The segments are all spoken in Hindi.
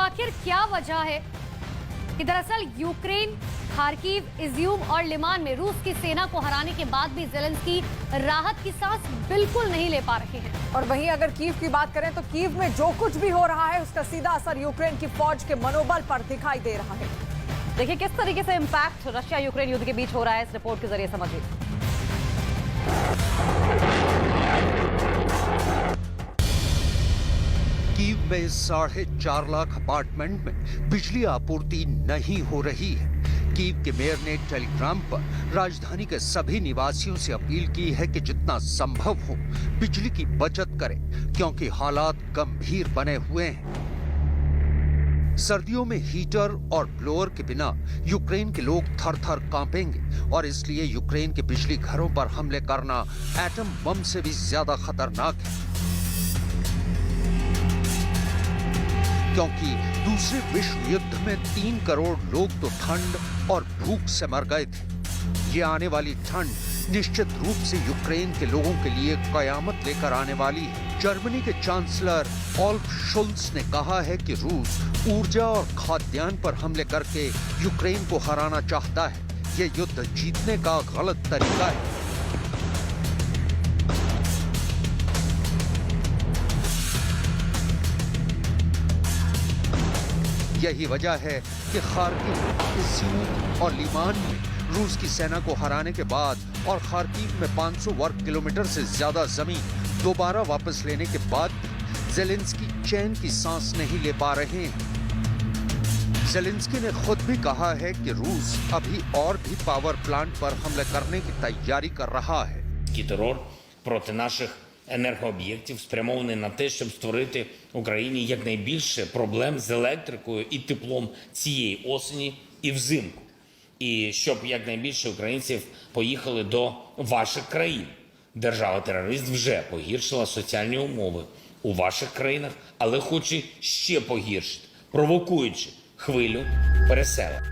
आखिर क्या वजह है कि दरअसल यूक्रेन, खार्किव, इज्यूम और लिमान में रूस की सेना को हराने के बाद भी ज़ेलेंस्की राहत की सांस बिल्कुल नहीं ले पा रहे हैं। और वहीं अगर कीव की बात करें तो कीव में जो कुछ भी हो रहा है उसका सीधा असर यूक्रेन की फौज के मनोबल पर दिखाई दे रहा है। देखिए किस तरीके से इंपैक्ट रशिया यूक्रेन युद्ध के बीच हो रहा है, इस रिपोर्ट के जरिए समझिए। कीव में 4.5 लाख अपार्टमेंट में बिजली आपूर्ति नहीं हो रही है। कीव के मेयर ने टेलीग्राम पर राजधानी के सभी निवासियों से अपील की है कि जितना संभव हो बिजली की बचत करें, क्योंकि हालात गंभीर बने हुए हैं। सर्दियों में हीटर और ब्लोअर के बिना यूक्रेन के लोग थर-थर कांपेंगे और इसलिए यूक्रेन के बिजली घरों पर हमले करना एटम बम से भी ज्यादा खतरनाक है, क्योंकि दूसरे विश्व युद्ध में 3 करोड़ लोग तो ठंड और भूख से मर गए थे। ये आने वाली ठंड निश्चित रूप से यूक्रेन के लोगों के लिए कयामत लेकर आने वाली है। जर्मनी के चांसलर ओल्फ शुल्ज ने कहा है कि रूस ऊर्जा और खाद्यान्न पर हमले करके यूक्रेन को हराना चाहता है। ये युद्ध जीतने का गलत तरीका है। यही वजह है कि खार्किव, इज्यूम और लिमान में रूस की सेना को हराने के बाद और खार्किव में 500 वर्ग किलोमीटर से ज्यादा जमीन दोबारा वापस लेने के बाद ज़ेलेंस्की चैन की सांस नहीं ले पा रहे हैं। ज़ेलेंस्की ने खुद भी कहा है कि रूस अभी और भी पावर प्लांट पर हमले करने की तैयारी कर रहा है। Терор проти наших енергооб'єктів спрямований на те, щоб створити Україні якнайбільше проблем з електрикою і теплом цієї осені і взимку. І щоб якнайбільше українців поїхали до ваших країн. Держава-терорист вже погіршила соціальні умови у ваших країнах, але хоче ще погіршити, провокуючи хвилю переселення.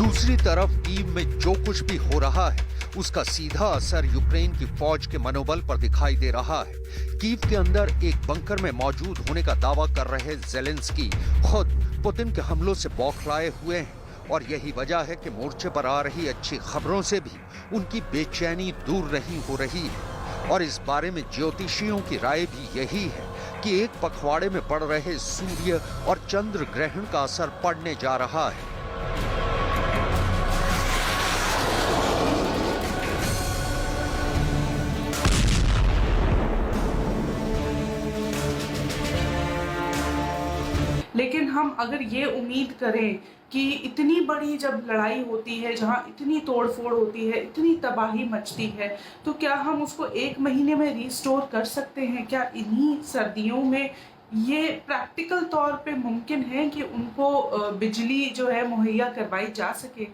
दूसरी तरफ कीव में जो कुछ भी हो रहा है उसका सीधा असर यूक्रेन की फौज के मनोबल पर दिखाई दे रहा है। कीव के अंदर एक बंकर में मौजूद होने का दावा कर रहे ज़ेलेंस्की खुद पुतिन के हमलों से बौखलाए हुए हैं और यही वजह है कि मोर्चे पर आ रही अच्छी खबरों से भी उनकी बेचैनी दूर नहीं हो रही है। और इस बारे में ज्योतिषियों की राय भी यही है कि एक पखवाड़े में पड़ रहे सूर्य और चंद्र ग्रहण का असर पड़ने जा रहा है। लेकिन हम अगर ये उम्मीद करें कि इतनी बड़ी जब लड़ाई होती है, जहाँ इतनी तोड़फोड़ होती है, इतनी तबाही मचती है, तो क्या हम उसको 1 महीने में रिस्टोर कर सकते हैं? क्या इन्हीं सर्दियों में ये प्रैक्टिकल तौर पे मुमकिन है कि उनको बिजली जो है मुहैया करवाई जा सके?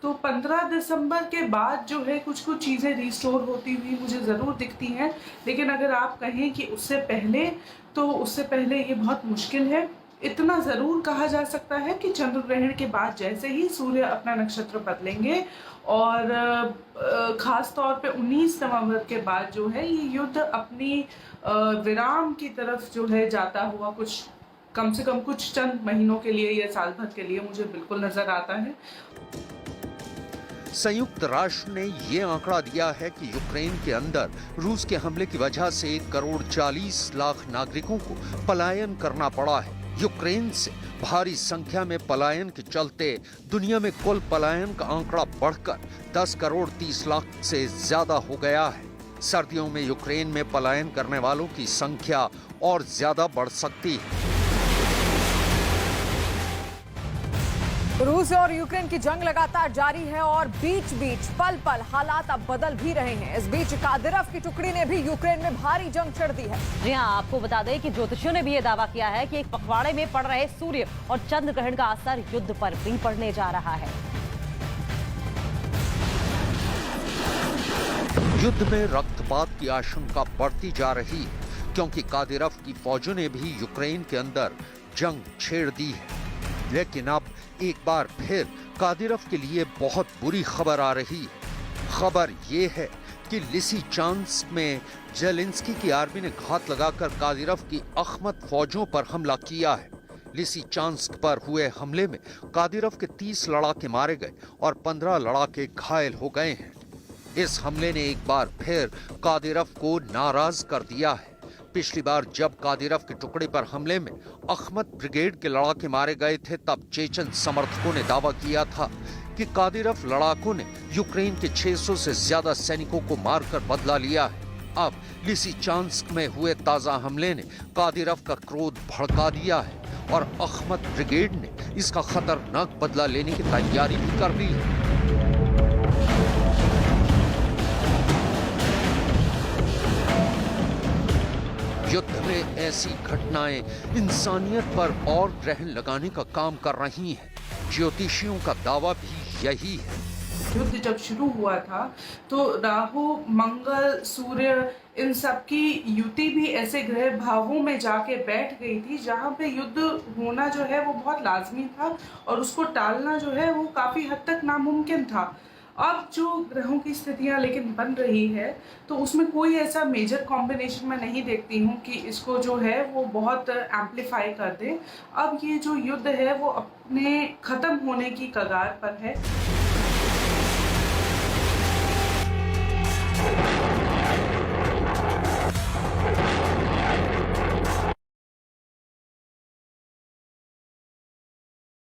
तो 15 दिसंबर के बाद जो है कुछ कुछ चीज़ें रिस्टोर होती हुई मुझे ज़रूर दिखती हैं, लेकिन अगर आप कहें कि उससे पहले ये बहुत मुश्किल है। इतना ज़रूर कहा जा सकता है कि चंद्र ग्रहण के बाद जैसे ही सूर्य अपना नक्षत्र बदलेंगे और ख़ास तौर पे 19 नवंबर के बाद जो है ये युद्ध अपनी विराम की तरफ जो है जाता हुआ कुछ कम से कम कुछ चंद महीनों के लिए या साल भर के लिए मुझे बिल्कुल नज़र आता है। संयुक्त राष्ट्र ने ये आंकड़ा दिया है कि यूक्रेन के अंदर रूस के हमले की वजह से 1 करोड़ 40 लाख नागरिकों को पलायन करना पड़ा है। यूक्रेन से भारी संख्या में पलायन के चलते दुनिया में कुल पलायन का आंकड़ा बढ़कर 10 करोड़ 30 लाख से ज्यादा हो गया है। सर्दियों में यूक्रेन में पलायन करने वालों की संख्या और ज्यादा बढ़ सकती है। रूस और यूक्रेन की जंग लगातार जारी है और बीच बीच पल पल हालात अब बदल भी रहे हैं। इस बीच कादिरव की टुकड़ी ने भी यूक्रेन में भारी जंग छेड़ दी है। जी हां, आपको बता दें कि ज्योतिषियों ने भी ये दावा किया है कि एक पखवाड़े में पड़ रहे सूर्य और चंद्र ग्रहण का असर युद्ध पर भी पड़ने जा रहा है। युद्ध में रक्तपात की आशंका बढ़ती जा रही है, क्योंकि कादिरव की फौजों ने भी यूक्रेन के अंदर जंग छेड़ दी है। लेकिन अब एक बार फिर कादिरव के लिए बहुत बुरी खबर आ रही है। खबर ये है कि लिसिचांस्क में जेलेंस्की की आर्मी ने घात लगाकर कादिरव की अहमद फौजों पर हमला किया है। लिसिचांस्क पर हुए हमले में कादिरव के 30 लड़ाके मारे गए और 15 लड़ाके घायल हो गए हैं। इस हमले ने एक बार फिर कादिरव को नाराज कर दिया है। पिछली बार जब कादिरव के टुकड़े पर हमले में अहमद ब्रिगेड के लड़ाके मारे गए थे, तब चेचन समर्थकों ने दावा किया था कि कादिरव लड़ाकों ने यूक्रेन के 600 से ज्यादा सैनिकों को मारकर बदला लिया है। अब लिसिचांस्क में हुए ताजा हमले ने कादिरव का क्रोध भड़का दिया है और अहमद ब्रिगेड ने इसका खतरनाक बदला लेने की तैयारी भी कर ली है। युद्ध में ऐसी घटनाएं इंसानियत पर और ग्रहण लगाने का काम कर रही हैं। ज्योतिषियों का दावा भी यही है। युद्ध जब शुरू हुआ था तो राहु, मंगल, सूर्य, इन सब की युति भी ऐसे ग्रह भावों में जाके बैठ गई थी जहां पे युद्ध होना जो है वो बहुत लाजमी था और उसको टालना जो है वो काफी हद तक नामुमकिन था। अब जो ग्रहों की स्थितियां लेकिन बन रही है तो उसमें कोई ऐसा मेजर कॉम्बिनेशन मैं नहीं देखती हूँ कि इसको जो है वो बहुत एम्पलीफाई कर दे। अब ये जो युद्ध है वो अपने खत्म होने की कगार पर है।